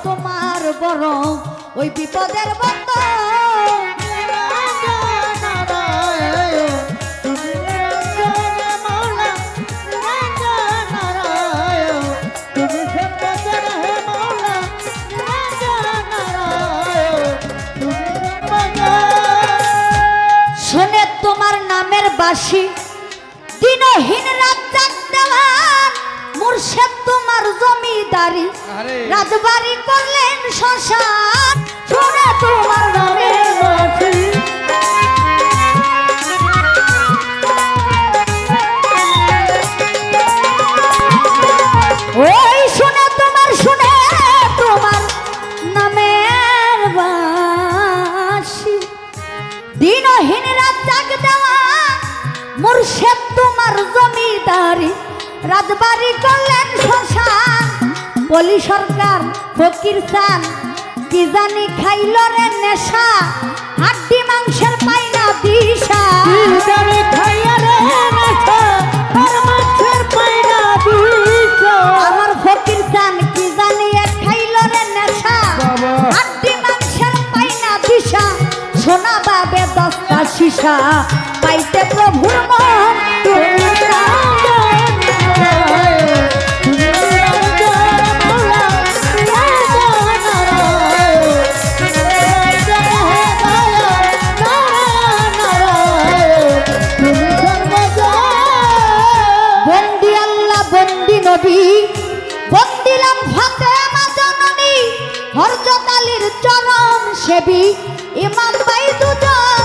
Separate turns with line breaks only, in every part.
তোমার বড় ওই বিপদের বন্ধ শুনে তোমার নামের বাসি দিনহীন রাত জাগ দেওয়ান মুর্শেদ তোমার জমিদারি রাজবাড়ি করলেন শ্মশান শুনে তোমার নামের বাসি ওই শুনে তোমার নামের বাসি দিনহীন রাত জাগ দেওয়া মুর্শেদ তোমার জমিদারি রাজবাড়ি করলেন শ্মশান বলি সরকার ফকির চান কি জানি খাইল রে নেশা হাড্ডি মাংসের পাইনা দিশা আমার ফকির চান কি জানি খাইল রে নেশা হাড্ডি মাংসের পাইনা দিশা সোনা বাবে 10টা শিশা পাইতে প্রভুর মন বন্দি আল্লাহ বন্দি নবী বন্দিলাম ফাতেমা জননী হযরত আলীর চরণ সেবী ইমাম ভাই দুজন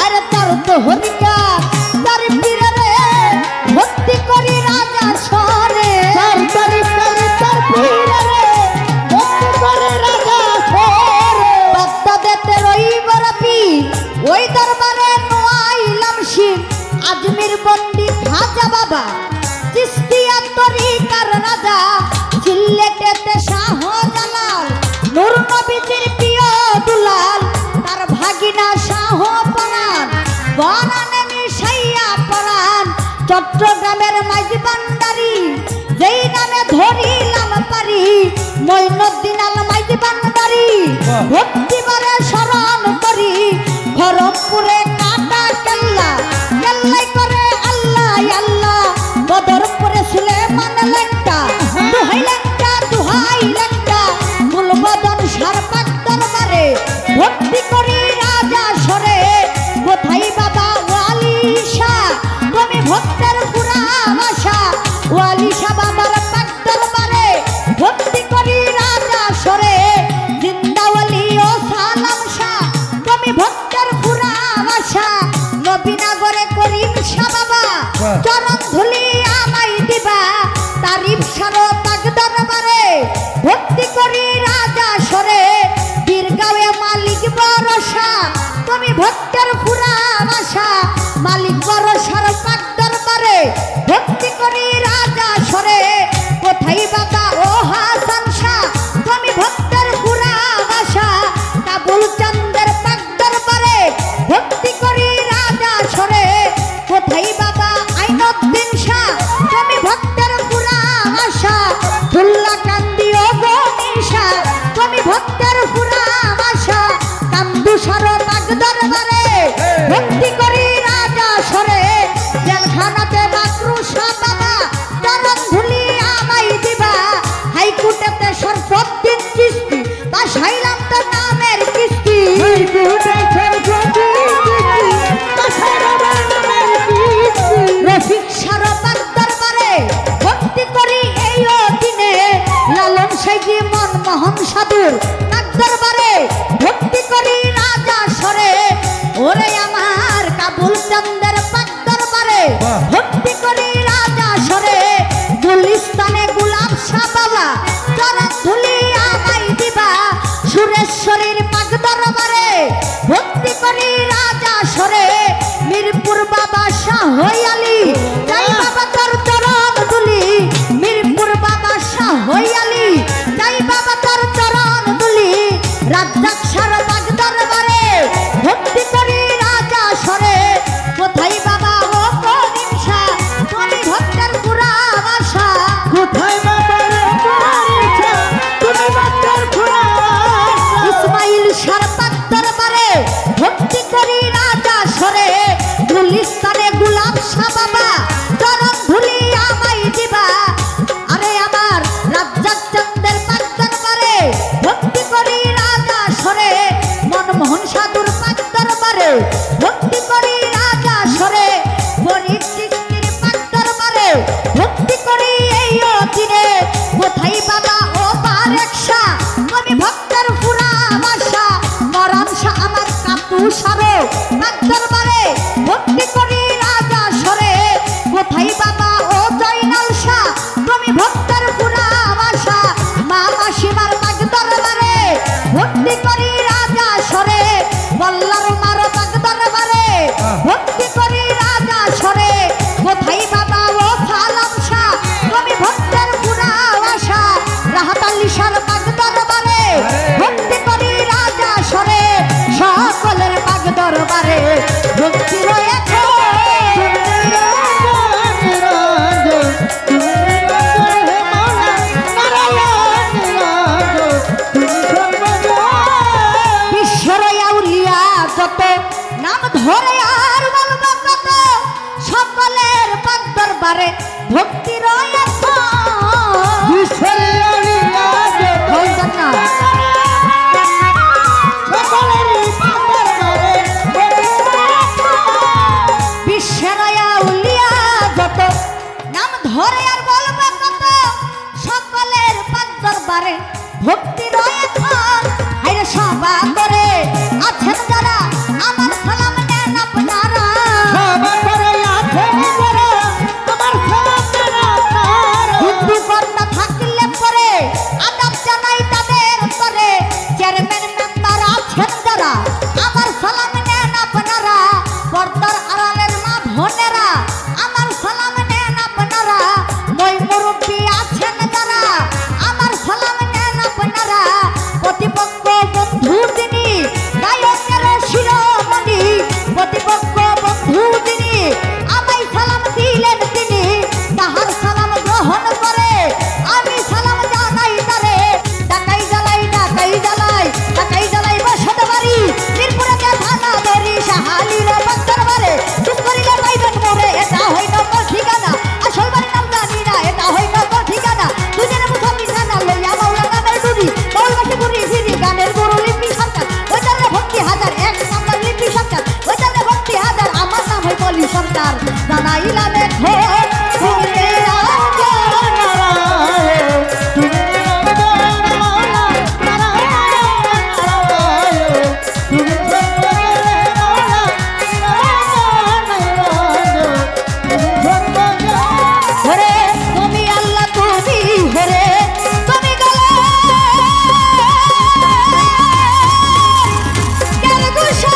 আরে তার তো হরিকা তার পীরে রে ভক্তি করি রাজা সরে তার পীরে রে ভক্তি করে রাজা সরে বাপ্পা দেতে রইব রাপি ওই দরবারে নোয়াইলাম শিব আজমির বন্দি খাজা বাবা চিস্তিয়া তরিকার রাজা সিলেটেতে শাহ জালাল নূর নবীজির প্রিয় দুলাল তার ভাগিনা শাহ পরাণ বনানে মিশাইয়া পরাণ চট্টগ্রামের মাঝি ভান্ডারি যেই নামে ধরিলাম পারি মঈনুদ্দিন আল মাঝি ভান্ডারি ভক্তিবারে স্মরণ করি খড়গপুরে কাটা কেল্লা কেল্লাই করে আল্লাহ আল্লাহ বদরপুরে সুলেমান লেঙ্কা দুহাই লেঙ্কা গুলবদন সারপাক দরবারে ভক্তি করি রাজা সরে কোথায় বাবা ওয়ালি শাহ তুমি ভক্তের পুরা ভাষা ওয়ালি শাহ বাবার পাক দরবারে ভক্তি করি রাজা সরে জিন্দাওয়ালি ও সালাম শাহ তুমি ভক্তের পুরা ভাষা নবীনগরে করিম শাহ বাবা চরণ ধুলি আমায় দিবা তারিফ সারো পাক দরবারে ভক্তি করি রাজা সরে বীরগাঁওয়ে মালিক বরসা তুমি ভক্তের পুরা ভাষা মালিক বরসার পাক দরবারে ভক্তি করি রাজা সরে কোথায় বাবা ও হাসান শাহ তুমি ভক্তের পুরা ভাষা কাবুল চন্দ্রের পাক দরবারে ভক্তি করি রাজা সরে কোথায় বাবা আইনুদ্দিন শাহ তুমি ভক্তের পুরা ভাষা ফুল্লা কান্দি ও গনিশা তুমি ভক্তের পুরা ভাষা কান্দু সারো পাক দরবারে ভক্তি করি রাজা সরে জেলখানাতে মাকরুশা বাবা চরণ ধুলি আমায় দিবা হাইকোর্টেতে সরফুদ্দিন চিশতি তা সাইলাম তো নামের কিস্তি রফিক সারো পাক দরবারে ভক্তি করি এই দিনে লালন সাইজি মনমোহন সাধুর পাক দরবারে ভক্তি করি রাজা সরে ওরে আমার কাবুল চন্দ্রের পাক দরবারে লিসারো পাক দরবারে ভক্তি করি রাজা সরে কোথায় বাবা ও জয়নাল শাহ তুমি ভক্তের পুরা আশা মা মাসিমার পাক দরবারে ভক্তি করি রাজা সরে বল্লার মার পাক দরবারে ভক্তি করি রাজা সরে কোথায় বাবা ও সালাম শাহ তুমি ভক্তের পুরা আশা রাহাত লিসার পাক দরবারে ভক্তি করি রাজা সরে সকলের পাক দরবারে ভক্তি রয়েছে যত নাম ধরে আর বলবো কত সকলের পাক দরবারে ভক্তি রয়েছে বিশ্বের আউলিয়া যত নাম ধরে আর বলবো কত সকলের পাক দরবারে ভক্তি রয়েছে হাইরে সভা করে আছেন যারা আমার সালাম নেন আপনারা সভা করে আছেন যারা আমার সালাম নেন আপনারা হিন্দু কন্যা থাকলে পরে আদাব জানাই তাদের করে চেয়ারম্যান মেম্বার আছেন যারা আমার সালাম নেন আপনারা পর্দার আড়ালের মা বোনেরা আমার সালাম নেন আপনারা মই মুরব্বী আছেন যারা আমার সালাম নেন আপনারা প্রতিপক্ষ বন্ধু তিনি গায়কের শিরোমণি প্রতিপক্ষ বন্ধু তিনি আমায় সালাম দিলেন তিনি তাহার সালাম গ্রহণ করে আমি সালাম জানাই তারে ডাকাই জ্বালাই ডাকাই জ্বালাই ডাকাই জ্বালাই বসত বাড়ি মিরপুরে থানা বেরি সাহালির পাক দরবারে চুপ করিলে পাইবেন মোরে এটা হয় নকল ঠিকানা আসল বাড়ি নাম জানি না এটা হয় নকল ঠিকানা দুজনে মুসল্লি জানা লইয়া মাওলা নামের ডুরি বাউলবাসী ঘুরি ফিরি গানের গুরু লিপি সরকার ওই তারে ভক্তি হাজার এক নাম্বার লিপি সরকার ওই তারে ভক্তি হাজার আমার নাম হয় পলি সরকার জানাইলাম তুমি আল্লাহ তুমি হরে তুমি গলে কেন গুসা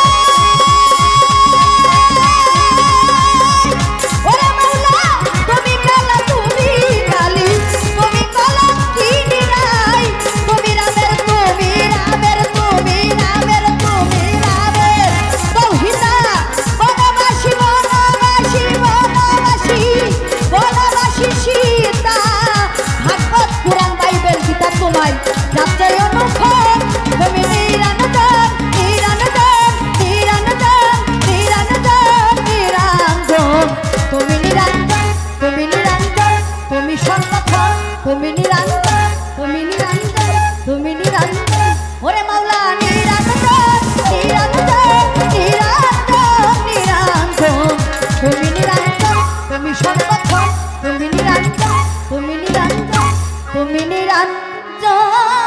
ওরে মাওলা তুমি কালা তুমি কালি তুমি কলম কিনি নাই তুমি রামের তুমি রামের তুমি রামের তুমি রামের তৌহিদা বনবাসী বনবাসী বনবাসী বনবাসী সীতা ভাগবত পুরাণ বাইবেল গীতা তোমায় যাচ্ছে অনুভব তুমি নিরানন্দন নিরানন্দন নিরানন্দন নিরানন্দন নিরানন্দন তুমি নিরঞ্জন তুমি নিরঞ্জন তুমি সর্বক্ষণ তুমি নিরঞ্জন তুমি নিরঞ্জন তুমি নিরঞ্জন ওরে মাওলা নিরঞ্জন নিরঞ্জন নিরঞ্জন নিরঞ্জন তুমি নিরঞ্জন তুমি সর্বক্ষণ তুমি নিরঞ্জন তুমি নিরঞ্জন তুমি নিরঞ্জন